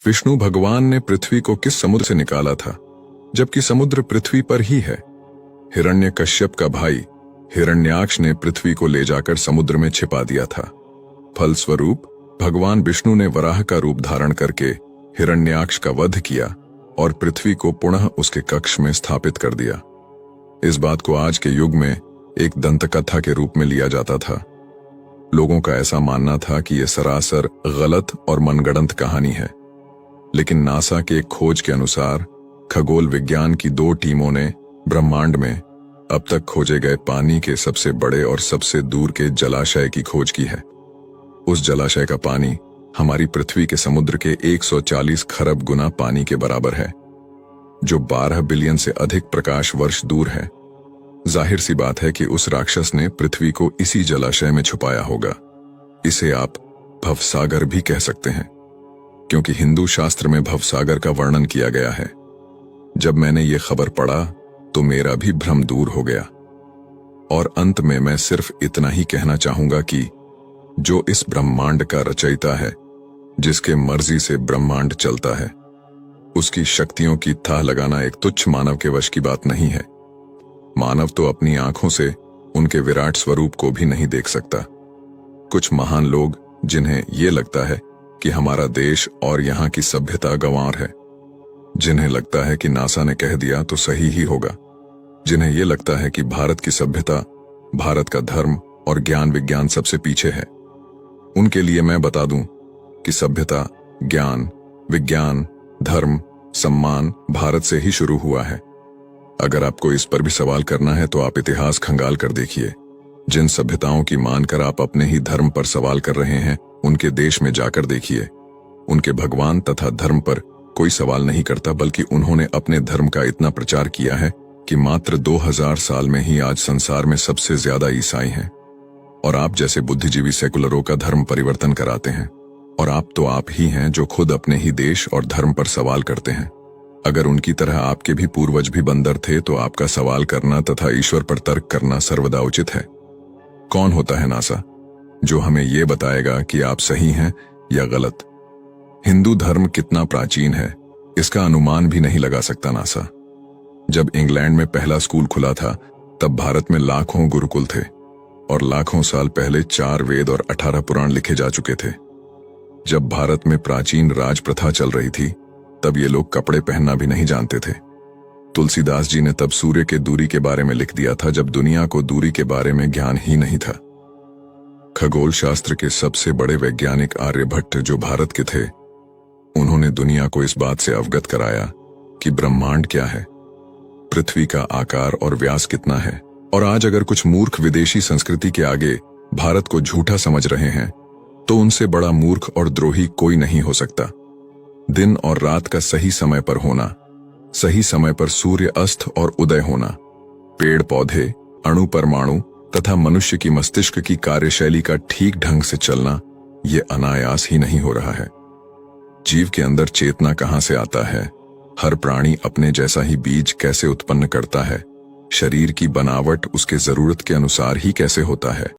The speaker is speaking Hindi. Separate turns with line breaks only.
विष्णु भगवान ने पृथ्वी को किस समुद्र से निकाला था, जबकि समुद्र पृथ्वी पर ही है? हिरण्यकश्यप का भाई हिरण्याक्ष ने पृथ्वी को ले जाकर समुद्र में छिपा दिया था। फलस्वरूप भगवान विष्णु ने वराह का रूप धारण करके हिरण्याक्ष का वध किया और पृथ्वी को पुनः उसके कक्ष में स्थापित कर दिया। इस बात को आज के युग में एक दंतकथा के रूप में लिया जाता था। लोगों का ऐसा मानना था कि यह सरासर गलत और मनगढ़ंत कहानी है, लेकिन नासा के एक खोज के अनुसार खगोल विज्ञान की 2 टीमों ने ब्रह्मांड में अब तक खोजे गए पानी के सबसे बड़े और सबसे दूर के जलाशय की खोज की है। उस जलाशय का पानी हमारी पृथ्वी के समुद्र के 140 खरब गुना पानी के बराबर है, जो 12 बिलियन से अधिक प्रकाश वर्ष दूर है। जाहिर सी बात है कि उस राक्षस ने पृथ्वी को इसी जलाशय में छुपाया होगा। इसे आप भवसागर भी कह सकते हैं, क्योंकि हिंदू शास्त्र में भवसागर का वर्णन किया गया है। जब मैंने ये खबर पढ़ा तो मेरा भी भ्रम दूर हो गया। और अंत में मैं सिर्फ इतना ही कहना चाहूंगा कि जो इस ब्रह्मांड का रचयिता है, जिसके मर्जी से ब्रह्मांड चलता है, उसकी शक्तियों की थाह लगाना एक तुच्छ मानव के वश की बात नहीं है। मानव तो अपनी आंखों से उनके विराट स्वरूप को भी नहीं देख सकता। कुछ महान लोग, जिन्हें यह लगता है कि हमारा देश और यहाँ की सभ्यता गंवार है, जिन्हें लगता है कि नासा ने कह दिया तो सही ही होगा, जिन्हें यह लगता है कि भारत की सभ्यता, भारत का धर्म और ज्ञान विज्ञान सबसे पीछे है, उनके लिए मैं बता दूं कि सभ्यता, ज्ञान, विज्ञान, धर्म, सम्मान भारत से ही शुरू हुआ है। अगर आपको इस पर भी सवाल करना है तो आप इतिहास खंगाल कर देखिए। जिन सभ्यताओं की मानकर आप अपने ही धर्म पर सवाल कर रहे हैं, उनके देश में जाकर देखिए। उनके भगवान तथा धर्म पर कोई सवाल नहीं करता, बल्कि उन्होंने अपने धर्म का इतना प्रचार किया है कि मात्र 2000 साल में ही आज संसार में सबसे ज्यादा ईसाई हैं। और आप जैसे बुद्धिजीवी सेकुलरों का धर्म परिवर्तन कराते हैं। और आप ही हैं जो खुद अपने ही देश और धर्म पर सवाल करते हैं। अगर उनकी तरह आपके भी पूर्वज भी बंदर थे तो आपका सवाल करना तथा ईश्वर पर तर्क करना सर्वदा उचित है। कौन होता है नासा, जो हमें यह बताएगा कि आप सही हैं या गलत? हिंदू धर्म कितना प्राचीन है, इसका अनुमान भी नहीं लगा सकता नासा। जब इंग्लैंड में पहला स्कूल खुला था, तब भारत में लाखों गुरुकुल थे और लाखों साल पहले 4 वेद और 18 पुराण लिखे जा चुके थे। जब भारत में प्राचीन राज प्रथा चल रही थी, तब ये लोग कपड़े पहनना भी नहीं जानते थे। तुलसीदास जी ने तब सूर्य के दूरी के बारे में लिख दिया था, जब दुनिया को दूरी के बारे में ज्ञान ही नहीं था। खगोल शास्त्र के सबसे बड़े वैज्ञानिक आर्यभट्ट, जो भारत के थे, उन्होंने दुनिया को इस बात से अवगत कराया कि ब्रह्मांड क्या है, पृथ्वी का आकार और व्यास कितना है। और आज अगर कुछ मूर्ख विदेशी संस्कृति के आगे भारत को झूठा समझ रहे हैं, तो उनसे बड़ा मूर्ख और द्रोही कोई नहीं हो सकता। दिन और रात का सही समय पर होना, सही समय पर सूर्य अस्त और उदय होना, पेड़ पौधे, अणु परमाणु तथा मनुष्य की मस्तिष्क की कार्यशैली का ठीक ढंग से चलना, ये अनायास ही नहीं हो रहा है। जीव के अंदर चेतना कहां से आता है, हर प्राणी अपने जैसा ही बीज कैसे उत्पन्न करता है, शरीर की बनावट उसके जरूरत के अनुसार ही कैसे होता है,